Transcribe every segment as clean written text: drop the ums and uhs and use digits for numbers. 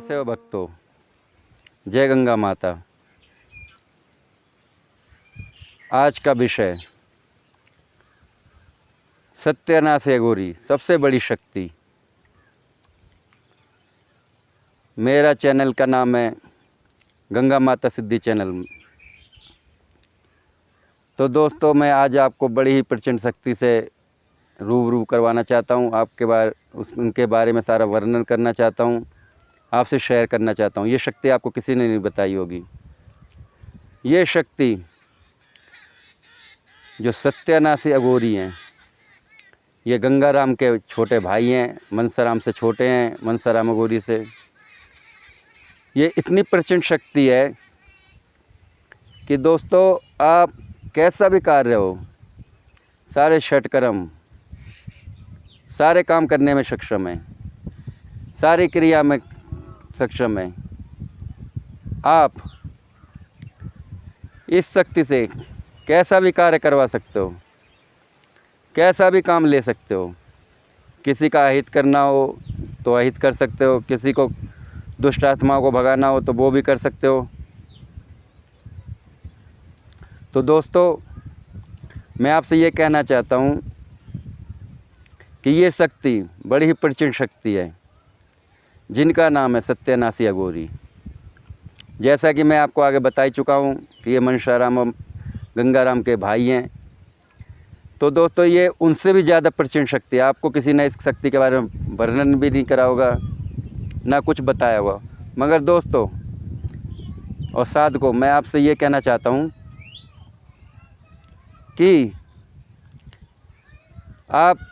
कैसे हो भक्तों। जय गंगा माता। आज का विषय सत्यानाश अघोरी सबसे बड़ी शक्ति। मेरा चैनल का नाम है गंगा माता सिद्धि चैनल। तो दोस्तों, मैं आज आपको बड़ी ही प्रचंड शक्ति से रूबरू करवाना चाहता हूँ। उनके बारे में सारा वर्णन करना चाहता हूँ, आपसे शेयर करना चाहता हूँ। ये शक्ति आपको किसी ने नहीं बताई होगी। ये शक्ति जो सत्यानाशी अघोरी हैं, ये गंगाराम के छोटे भाई हैं, मनसाराम से छोटे हैं, मनसाराम अघोरी से। ये इतनी प्रचंड शक्ति है कि दोस्तों, आप कैसा भी कार्य हो, सारे षटकर्म, सारे काम करने में सक्षम है, सारी क्रिया में सक्षम है। आप इस शक्ति से कैसा भी कार्य करवा सकते हो, कैसा भी काम ले सकते हो। किसी का अहित करना हो तो अहित कर सकते हो, किसी को दुष्ट आत्माओं को भगाना हो तो वो भी कर सकते हो। तो दोस्तों, मैं आपसे ये कहना चाहता हूँ कि ये शक्ति बड़ी ही प्रचंड शक्ति है, जिनका नाम है सत्यानाशी अघोरी। जैसा कि मैं आपको आगे बता ही चुका हूँ कि ये मनसाराम और गंगाराम के भाई हैं। तो दोस्तों, ये उनसे भी ज़्यादा प्रचंड शक्ति है। आपको किसी ने इस शक्ति के बारे में वर्णन भी नहीं करा होगा, ना कुछ बताया होगा। मगर दोस्तों और साधकों, मैं आपसे ये कहना चाहता हूँ कि आप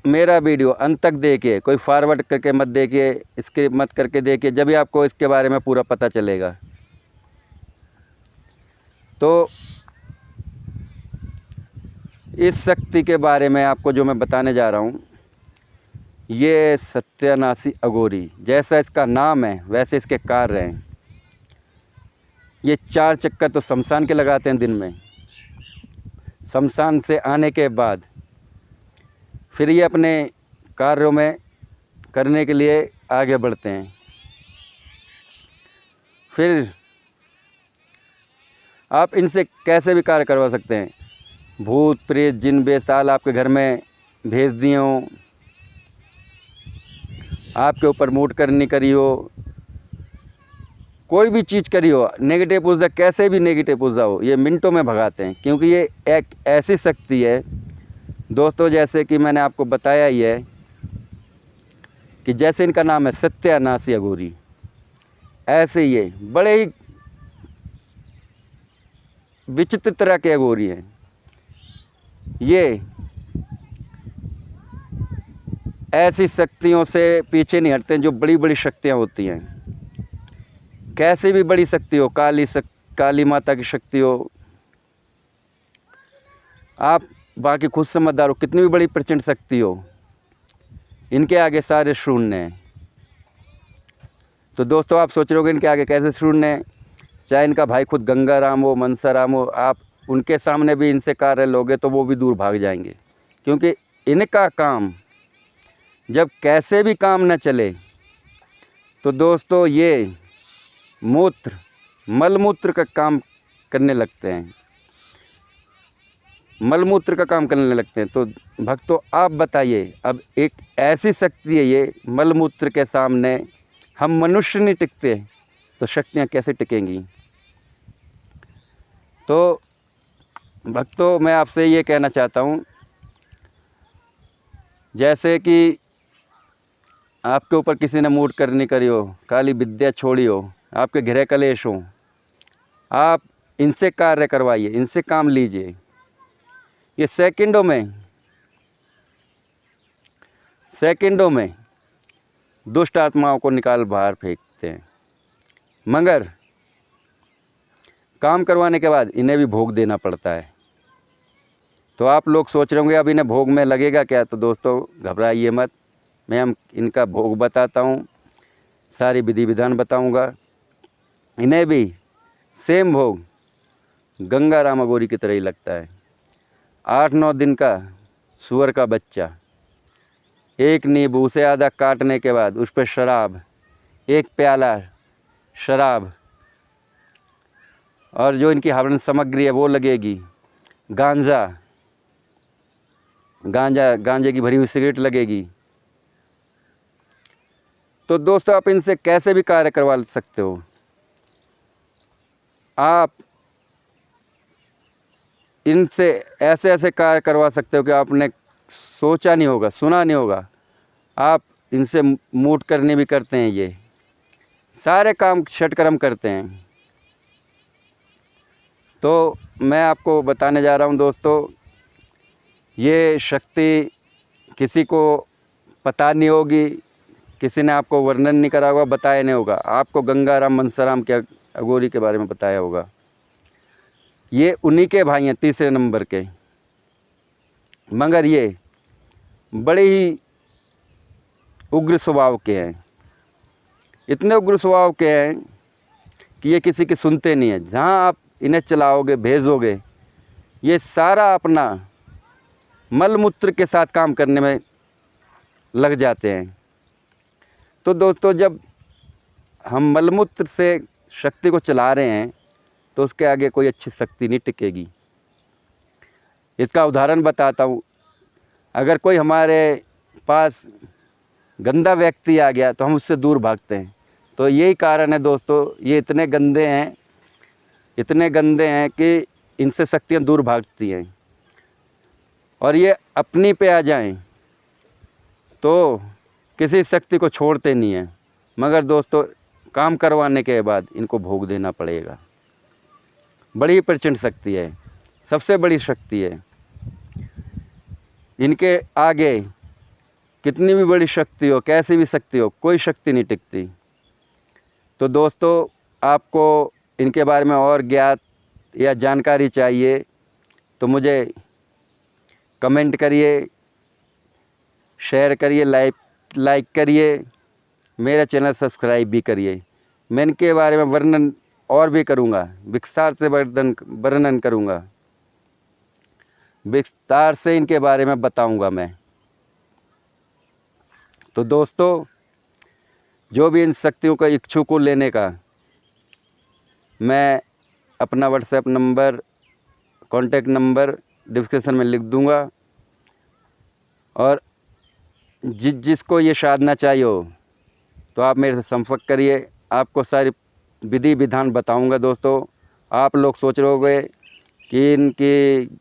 मेरा वीडियो अंत तक देखिए, कोई फॉरवर्ड करके मत देखिए, स्किप मत करके देखिए, जब भी आपको इसके बारे में पूरा पता चलेगा। तो इस शक्ति के बारे में आपको जो मैं बताने जा रहा हूँ, ये सत्यानाशी अघोरी, जैसा इसका नाम है वैसे इसके कार्य हैं। ये 4 चक्कर तो शमशान के लगाते हैं दिन में। शमशान से आने के बाद फिर ये अपने कार्यों में करने के लिए आगे बढ़ते हैं। फिर आप इनसे कैसे भी कार्य करवा सकते हैं। भूत प्रेत जिन बेसाल आपके घर में भेज दिए हों, आपके ऊपर मूड करनी करी हो, कोई भी चीज़ करी हो, नेगेटिव ऊर्जा, कैसे भी नेगेटिव ऊर्जा हो, ये मिनटों में भगाते हैं। क्योंकि ये एक ऐसी शक्ति है दोस्तों, जैसे कि मैंने आपको बताया ही है कि जैसे इनका नाम है सत्यानाशी अघोरी, ऐसे ये बड़े ही विचित्र तरह के अघोरी हैं। ये ऐसी शक्तियों से पीछे नहीं हटते जो बड़ी बड़ी शक्तियाँ होती हैं। कैसी भी बड़ी शक्ति हो, काली माता की शक्ति हो, आप बाकी खुद समझदार हो, कितनी भी बड़ी प्रचंड शक्ति हो, इनके आगे सारे शून्य हैं। तो दोस्तों, आप सोच रहे होगे इनके आगे कैसे शून्य है। चाहे इनका भाई खुद गंगाराम हो, मनसाराम हो, आप उनके सामने भी इनसे कार्य लोगे तो वो भी दूर भाग जाएंगे। क्योंकि इनका काम जब कैसे भी काम न चले तो दोस्तों, ये मलमूत्र का काम करने लगते हैं, मलमूत्र का काम करने लगते हैं। तो भक्तों, आप बताइए, अब एक ऐसी शक्ति है ये, मलमूत्र के सामने हम मनुष्य नहीं टिकते तो शक्तियाँ कैसे टिकेंगी। तो भक्तों, मैं आपसे ये कहना चाहता हूँ, जैसे कि आपके ऊपर किसी ने मूड करनी करी हो, काली विद्या छोड़ी हो, आपके गृह कलेश हो, आप इनसे कार्य करवाइए, इनसे काम लीजिए। ये सेकंडों में दुष्ट आत्माओं को निकाल बाहर फेंकते हैं। मगर काम करवाने के बाद इन्हें भी भोग देना पड़ता है। तो आप लोग सोच रहे होंगे अब इन्हें भोग में लगेगा क्या। तो दोस्तों, घबराइए मत, मैं इनका भोग बताता हूँ, सारी विधि विधान बताऊँगा। इन्हें भी सेम भोग गंगाराम अघोरी की तरह ही लगता है। 8-9 दिन का सूअर का बच्चा, एक नींबू, उसे आधा काटने के बाद उस पर शराब, 1 प्याला शराब और जो इनकी हवन सामग्री है वो लगेगी, गांजे की भरी हुई सिगरेट लगेगी। तो दोस्तों आप इनसे कैसे भी कार्य करवा सकते हो। आप इनसे ऐसे ऐसे कार्य करवा सकते हो कि आपने सोचा नहीं होगा, सुना नहीं होगा। आप इनसे मूठ करने भी करते हैं, ये सारे काम षटकर्म करते हैं। तो मैं आपको बताने जा रहा हूँ दोस्तों, ये शक्ति किसी को पता नहीं होगी, किसी ने आपको वर्णन नहीं करा होगा, बताया नहीं होगा। आपको गंगाराम मनसाराम के अघोरी के बारे में बताया होगा। ये उन्हीं के भाई हैं, तीसरे नंबर के, मगर ये बड़े ही उग्र स्वभाव के हैं। इतने उग्र स्वभाव के हैं कि ये किसी की सुनते नहीं हैं। जहाँ आप इन्हें चलाओगे, भेजोगे, ये सारा अपना मल मूत्र के साथ काम करने में लग जाते हैं। तो दोस्तों जब हम मलमूत्र से शक्ति को चला रहे हैं तो उसके आगे कोई अच्छी शक्ति नहीं टिकेगी। इसका उदाहरण बताता हूँ। अगर कोई हमारे पास गंदा व्यक्ति आ गया तो हम उससे दूर भागते हैं। तो यही कारण है दोस्तों, ये इतने गंदे हैं कि इनसे शक्तियाँ दूर भागती हैं। और ये अपनी पे आ जाएं तो किसी शक्ति को छोड़ते नहीं हैं, मगर दोस्तों काम करवाने के बाद इनको भोग देना पड़ेगा। बड़ी प्रचंड शक्ति है, सबसे बड़ी शक्ति है। इनके आगे कितनी भी बड़ी शक्ति हो, कैसी भी शक्ति हो, कोई शक्ति नहीं टिकती। तो दोस्तों आपको इनके बारे में और ज्ञात या जानकारी चाहिए तो मुझे कमेंट करिए, शेयर करिए, लाइक करिए, मेरा चैनल सब्सक्राइब भी करिए। मैं इनके बारे में वर्णन और भी करूँगा, विस्तार से वर्णन करूँगा, विस्तार से इनके बारे में बताऊँगा मैं। तो दोस्तों जो भी इन शक्तियों का इच्छुक को लेने का, मैं अपना WhatsApp number, contact number description में लिख दूँगा। और जिसको ये साधना चाहिए हो तो आप मेरे से संपर्क करिए, आपको सारी विधि विधान बताऊंगा। दोस्तों आप लोग सोच रहे होंगे कि इनकी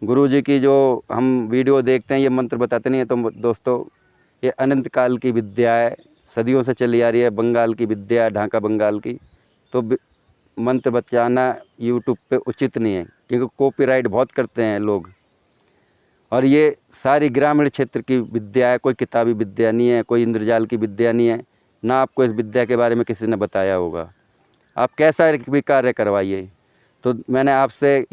गुरुजी की जो हम वीडियो देखते हैं ये मंत्र बताते नहीं है। तो दोस्तों ये अनंत काल की विद्या है, सदियों से चली आ रही है, बंगाल की विद्या, ढाका बंगाल की। तो मंत्र बताना यूट्यूब पे उचित नहीं है, क्योंकि कॉपीराइट बहुत करते हैं लोग। और ये सारी ग्रामीण क्षेत्र की विद्या है, कोई किताबी विद्या नहीं है, कोई इंद्रजाल की विद्या नहीं है, ना आपको इस विद्या के बारे में किसी ने बताया होगा। आप कैसा भी कार्य करवाइए। तो मैंने आपसे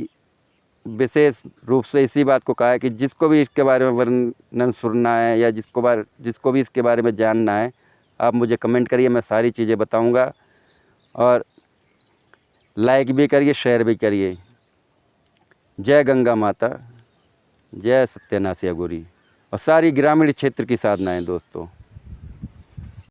विशेष रूप से इसी बात को कहा है कि जिसको भी इसके बारे में वर्णन सुनना है या जिसको भी इसके बारे में जानना है, आप मुझे कमेंट करिए, मैं सारी चीज़ें बताऊंगा। और लाइक भी करिए, शेयर भी करिए। जय गंगा माता, जय सत्यनासी अघोरी और सारी ग्रामीण क्षेत्र की साधनाएं दोस्तों।